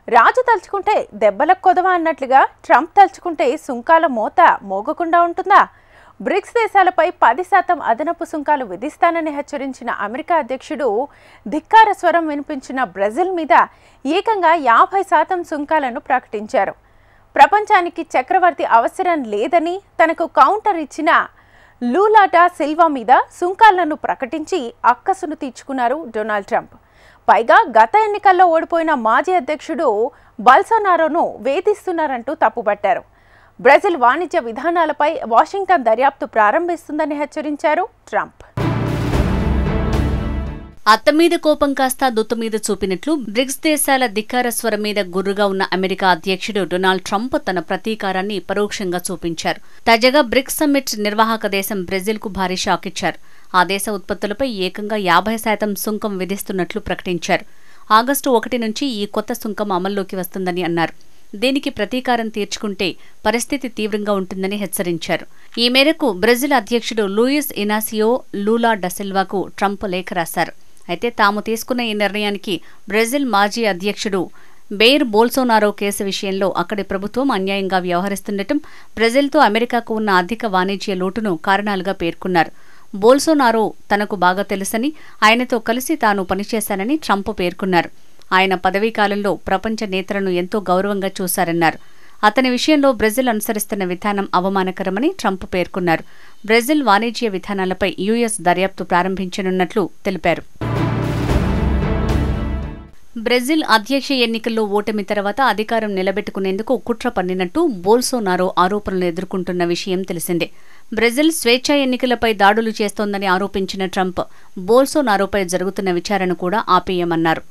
రాజు తలుచుకుంటే దెబ్బలకు కొదవ అన్నట్లుగా ట్రంప్ తలుచుకుంటే సుంకాల మోత మోగకుండా ఉంటుందా? బ్రిక్స్ దేశాలపై 10% అదనపు సుంకాలు విధిస్తానని హెచ్చరించిన అమెరికా అధ్యక్షుడు ధిక్కార స్వరం వినిపించిన బ్రెజిల్ మీద ఏకంగా 50% సుంకాలను ప్రకటించారు. ప్రపంచానికి చక్రవర్తి అవసరం లేదని తనకు కౌంటర్ ఇచ్చిన లూలా డా సిల్వా మీద సుంకాలను ప్రకటించి అక్కసును తీర్చుకున్నారు డొనాల్డ్ ట్రంప్. పైగా గత ఎన్నికల్లో ఓడిపోయిన మాజీ అధ్యక్షుడు బోల్సోనారోను వేధిస్తున్నారంటూ తప్పుబట్టారు. బ్రెజిల్ వాణిజ్య విధానాలపై వాషింగ్టన్ దర్యాప్తు ప్రారంభిస్తుందని హెచ్చరించారు ట్రంప్. అత్త మీద కోపం కాస్త దుత్త మీద చూపినట్లు బ్రిక్స్ దేశాల ధిక్కార స్వరం మీద గుర్రుగా ఉన్న అమెరికా అధ్యక్షుడు డొనాల్డ్ ట్రంప్ తన ప్రతీకారాన్ని పరోక్షంగా చూపించారు. తాజాగా బ్రిక్స్ సమ్మిట్ నిర్వాహక దేశం బ్రెజిల్కు భారీ షాక్ ఇచ్చారు. ఆ దేశ ఉత్పత్తులపై ఏకంగా 50% సుంకం విధిస్తున్నట్లు ప్రకటించారు. ఆగస్టు 1 నుంచి ఈ కొత్త సుంకం అమల్లోకి వస్తుందని అన్నారు. దీనికి ప్రతీకారం తీర్చుకుంటే పరిస్థితి తీవ్రంగా ఉంటుందని హెచ్చరించారు. ఈ మేరకు బ్రెజిల్ అధ్యక్షుడు లూయిస్ ఇనాసియో లూలా డా సిల్వాకు ట్రంప్ లేఖ రాశారు. అయితే తాము తీసుకున్న ఈ నిర్ణయానికి బ్రెజిల్ మాజీ అధ్యక్షుడు బెయిర్ బోల్సోనారో కేసు విషయంలో అక్కడి ప్రభుత్వం అన్యాయంగా వ్యవహరిస్తుండటం, బ్రెజిల్తో అమెరికాకు ఉన్న అధిక వాణిజ్య లోటును కారణాలుగా పేర్కొన్నారు. బోల్సోనారో తనకు బాగా తెలుసని, ఆయనతో కలిసి తాను పనిచేశానని ట్రంప్ పేర్కొన్నారు. ఆయన పదవీకాలంలో ప్రపంచ నేతలను ఎంతో గౌరవంగా చూశారన్నారు. అతని విషయంలో బ్రెజిల్ అనుసరిస్తున్న విధానం అవమానకరమని ట్రంప్ పేర్కొన్నారు. బ్రెజిల్ వాణిజ్య విధానాలపై యుఎస్ దర్యాప్తు ప్రారంభించనున్నట్లు తెలిపారు. బ్రెజిల్ అధ్యక్ష ఎన్నికల్లో ఓటమి తర్వాత అధికారం నిలబెట్టుకునేందుకు కుట్ర పన్నినట్టు బోల్సోనారో ఆరోపణలు ఎదుర్కొంటున్న విషయం తెలిసిందే. బ్రెజిల్ స్వేచ్ఛా ఎన్నికలపై దాడులు చేస్తోందని ఆరోపించిన ట్రంప్ బోల్సోనారోపై జరుగుతున్న విచారణ కూడా ఆపేయమన్నారు.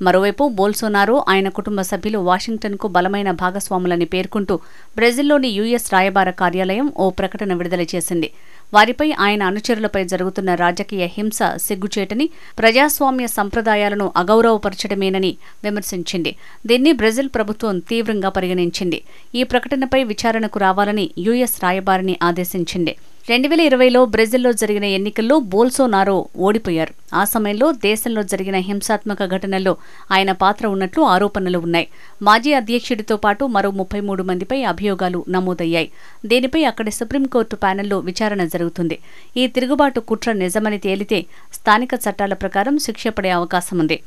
మరోవైపు బోల్సోనారో, ఆయన కుటుంబ సభ్యులు వాషింగ్టన్కు బలమైన భాగస్వాములని పేర్కొంటూ బ్రెజిల్లోని యుఎస్ రాయబార కార్యాలయం ఓ ప్రకటన విడుదల చేసింది. వారిపై, ఆయన అనుచరులపై జరుగుతున్న రాజకీయ హింస సిగ్గుచేటని, ప్రజాస్వామ్య సంప్రదాయాలను అగౌరవపరచడమేనని విమర్శించింది. దీన్ని బ్రెజిల్ ప్రభుత్వం తీవ్రంగా పరిగణించింది. ఈ ప్రకటనపై విచారణకు రావాలని యుఎస్ రాయబారిని ఆదేశించింది. 2020లో బ్రెజిల్లో జరిగిన ఎన్నికల్లో బోల్సోనారో ఓడిపోయారు. ఆ సమయంలో దేశంలో జరిగిన హింసాత్మక ఘటనల్లో ఆయన పాత్ర ఉన్నట్లు ఆరోపణలు ఉన్నాయి. మాజీ అధ్యక్షుడితో పాటు మరో 33 మందిపై అభియోగాలు నమోదయ్యాయి. దీనిపై అక్కడి సుప్రీంకోర్టు ప్యానెల్లో విచారణ జరుగుతుంది. ఈ తిరుగుబాటు కుట్ర నిజమని తేలితే స్థానిక చట్టాల ప్రకారం శిక్ష పడే అవకాశం ఉంది.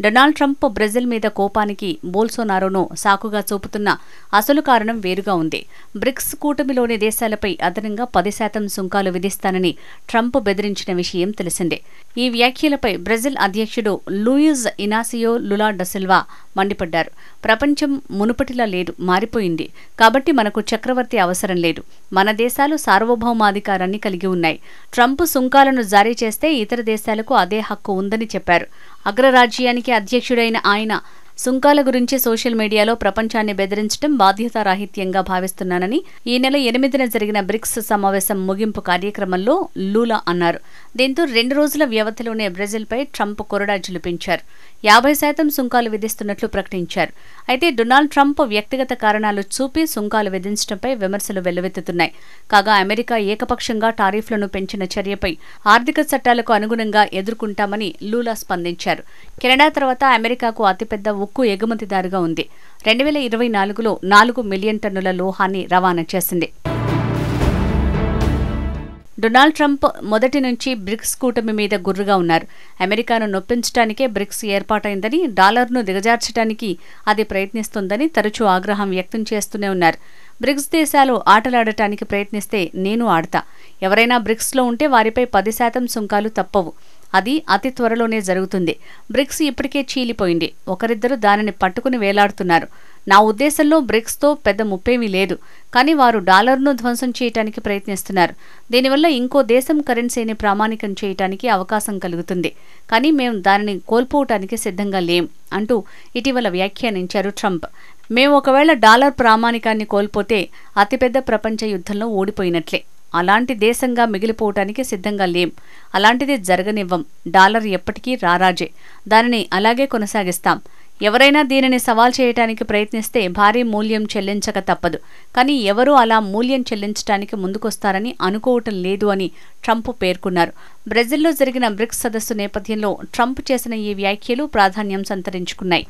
డొనాల్డ్ ట్రంప్ బ్రెజిల్ మీద కోపానికి బోల్సోనారోను సాకుగా చూపుతున్న అసలు కారణం వేరుగా ఉంది. బ్రిక్స్ కూటమిలోని దేశాలపై అదనంగా 10% సుంకాలు విధిస్తానని ట్రంప్ బెదిరించిన విషయం తెలిసిందే. ఈ వ్యాఖ్యలపై బ్రెజిల్ అధ్యక్షుడు Luiz Inacio Lula da Silva మండిపడ్డారు. ప్రపంచం మునుపటిలా లేదు, మారిపోయింది. కాబట్టి మనకు చక్రవర్తి అవసరం లేదు. మన దేశాలు సార్వభౌమాధికారాన్ని కలిగి ఉన్నాయి. ట్రంప్ సుంకాలను జారీ చేస్తే ఇతర దేశాలకు అదే హక్కు ఉందని చెప్పారు. అగ్రరాజ్యానికి అధ్యక్షుడైన ఆయన సుంకాల గురించి సోషల్ మీడియాలో ప్రపంచాన్ని బెదిరించడం బాధ్యతారాహిత్యంగా భావిస్తున్నానని ఈ నెల 8న జరిగిన బ్రిక్స్ సమావేశం ముగింపు కార్యక్రమంలో లూలా అన్నారు. దీంతో 2 రోజుల వ్యవధిలోనే బ్రెజిల్పై ట్రంప్ కొరడా జులిపించారు. 50% సుంకాలు విధిస్తున్నట్లు ప్రకటించారు. అయితే డొనాల్డ్ ట్రంప్ వ్యక్తిగత కారణాలు చూపి సుంకాలు విధించడంపై విమర్శలు వెల్లువెత్తుతున్నాయి. కాగా అమెరికా ఏకపక్షంగా టారిఫ్లను పెంచిన చర్యపై ఆర్థిక చట్టాలకు అనుగుణంగా ఎదుర్కొంటామని లూలా స్పందించారు. కెనడా తర్వాత అమెరికాకు అతిపెద్ద ఉక్కు ఎగుమతిదారుగా ఉంది. 2024లో 4 మిలియన్ టన్నుల లోహాన్ని రవాణా చేసింది. డొనాల్డ్ ట్రంప్ మొదటి నుంచి బ్రిక్స్ కూటమి మీద గుర్రుగా ఉన్నారు. అమెరికాను నొప్పించడానికే బ్రిక్స్ ఏర్పాటైందని, డాలర్ను దిగజార్చడానికి అది ప్రయత్నిస్తోందని తరచూ ఆగ్రహం వ్యక్తం చేస్తూనే ఉన్నారు. బ్రిక్స్ దేశాలు ఆటలాడటానికి ప్రయత్నిస్తే నేను ఆడతా. ఎవరైనా బ్రిక్స్లో ఉంటే వారిపై 10% సుంకాలు తప్పవు. అది అతి త్వరలోనే జరుగుతుంది. బ్రిక్స్ ఇప్పటికే చీలిపోయింది. ఒకరిద్దరు దానిని పట్టుకుని వేలాడుతున్నారు. నా ఉద్దేశంలో బ్రిక్స్తో పెద్ద ముప్పేమీ లేదు. కానీ వారు డాలర్ను ధ్వంసం చేయటానికి ప్రయత్నిస్తున్నారు. దీనివల్ల ఇంకో దేశం కరెన్సీని ప్రామాణికం చేయటానికి అవకాశం కలుగుతుంది. కానీ మేం దానిని కోల్పోవటానికి సిద్ధంగా లేం అంటూ ఇటీవల వ్యాఖ్యానించారు ట్రంప్. మేము ఒకవేళ డాలర్ ప్రామాణికాన్ని కోల్పోతే అతిపెద్ద ప్రపంచ యుద్ధంలో ఓడిపోయినట్లే. అలాంటి దేశంగా మిగిలిపోవటానికి సిద్ధంగా లేం. అలాంటిది జరగనివ్వం. డాలర్ ఎప్పటికీ రారాజే. దానిని అలాగే కొనసాగిస్తాం. ఎవరైనా దీనిని సవాల్ చేయడానికి ప్రయత్నిస్తే భారీ మూల్యం చెల్లించక తప్పదు. కానీ ఎవరూ అలా మూల్యం చెల్లించడానికి ముందుకొస్తారని అనుకోవటం లేదు అని ట్రంప్ పేర్కొన్నారు. బ్రెజిల్లో జరిగిన బ్రిక్స్ సదస్సు నేపథ్యంలో ట్రంప్ చేసిన ఈ వ్యాఖ్యలు ప్రాధాన్యం సంతరించుకున్నాయి.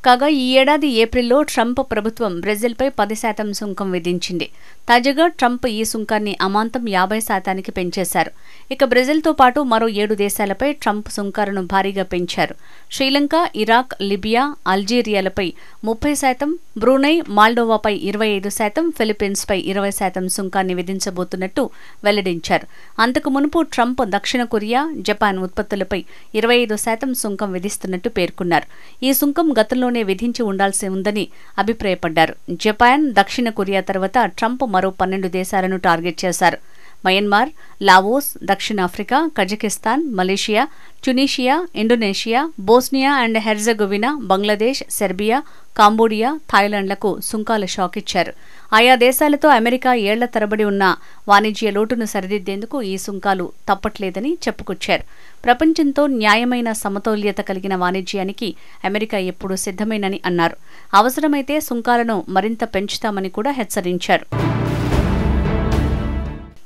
కాగా ఈ ఏడాది ఏప్రిల్లో ట్రంప్ ప్రభుత్వం బ్రెజిల్పై 10% సుంకం విధించింది. తాజాగా ట్రంప్ ఈ సుంకాన్ని అమాంతం 50% పెంచేశారు. ఇక బ్రెజిల్తో పాటు మరో 7 దేశాలపై ట్రంప్ సుంకాలను భారీగా పెంచారు. శ్రీలంక, ఇరాక్, లిబియా, అల్జీరియాలపై 30%, బ్రూనై, మాల్డోవాపై 25%, ఫిలిప్పీన్స్పై 20% సుంకాన్ని విధించబోతున్నట్టు వెల్లడించారు. అంతకు మునుపు ట్రంప్ దక్షిణ కొరియా, జపాన్ ఉత్పత్తులపై 25% సుంకం విధిస్తున్నట్టు పేర్కొన్నారు. ఈ సుంకం గతంలో విధించి ఉండాల్సి ఉందని అభిప్రాయపడ్డారు. జపాన్, దక్షిణ కొరియా తర్వాత ట్రంప్ మరో 12 దేశాలను టార్గెట్ చేశారు. మయన్మార్, లావోస్, దక్షిణాఫ్రికా, Kazakhstan, Malaysia, Tunisia, Indonesia, Bosnia and Herzegovina, Bangladesh, Serbia, Cambodia, థాయిలాండ్లకు సుంకాల షాక్ ఇచ్చారు. ఆయా దేశాలతో అమెరికా ఏళ్ల తరబడి ఉన్న వాణిజ్య లోటును సరిదిద్దేందుకు ఈ సుంకాలు తప్పట్లేదని చెప్పుకొచ్చారు. ప్రపంచంతో న్యాయమైన సమతౌల్యత కలిగిన వాణిజ్యానికి అమెరికా ఎప్పుడూ సిద్ధమేనని అన్నారు. అవసరమైతే సుంకాలను మరింత పెంచుతామని కూడా హెచ్చరించారు.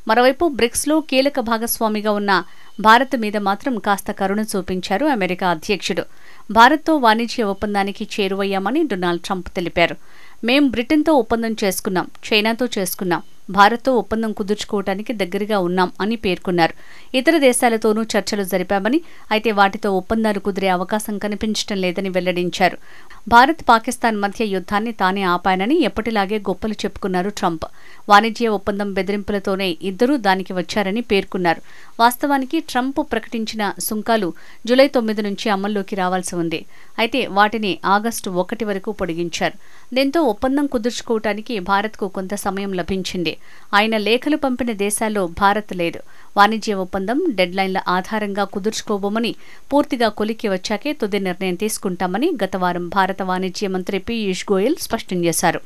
మరోవైపు బ్రిక్స్లో కీలక భాగస్వామిగా ఉన్న భారత్ మీద మాత్రం కాస్త కరుణ చూపించారు అమెరికా అధ్యక్షుడు. భారత్తో వాణిజ్య ఒప్పందానికి చేరువయ్యామని డొనాల్డ్ ట్రంప్ తెలిపారు. మేం బ్రిటన్తో ఒప్పందం చేసుకున్నాం, చైనాతో చేసుకున్నాం, భారత్తో ఒప్పందం కుదుర్చుకోవటానికి దగ్గరగా ఉన్నాం అని పేర్కొన్నారు. ఇతర దేశాలతోనూ చర్చలు జరిపామని, అయితే వాటితో ఒప్పందాలు కుదిరే అవకాశం కనిపించడం లేదని వెల్లడించారు. భారత్, పాకిస్తాన్ మధ్య యుద్ధాన్ని తానే ఆపానని ఎప్పటిలాగే గొప్పలు చెప్పుకున్నారు ట్రంప్. వాణిజ్య ఒప్పందం బెదిరింపులతోనే ఇద్దరూ దానికి వచ్చారని పేర్కొన్నారు. వాస్తవానికి ట్రంప్ ప్రకటించిన సుంకాలు జూలై 9 నుంచి అమల్లోకి రావాల్సి ఉంది. అయితే వాటిని ఆగస్టు 1 వరకు పొడిగించారు. దీంతో ఒప్పందం కుదుర్చుకోవటానికి భారత్కు కొంత సమయం లభించింది. ఆయన లేఖలు పంపిన దేశాల్లో భారత్ లేదు. వాణిజ్య ఒప్పందం డెడ్లైన్ల ఆధారంగా కుదుర్చుకోబోమని, పూర్తిగా కొలిక్కి వచ్చాకే తుది నిర్ణయం తీసుకుంటామని గత వారం భారత వాణిజ్య మంత్రి పీయూష్ గోయల్ స్పష్టం చేశారు.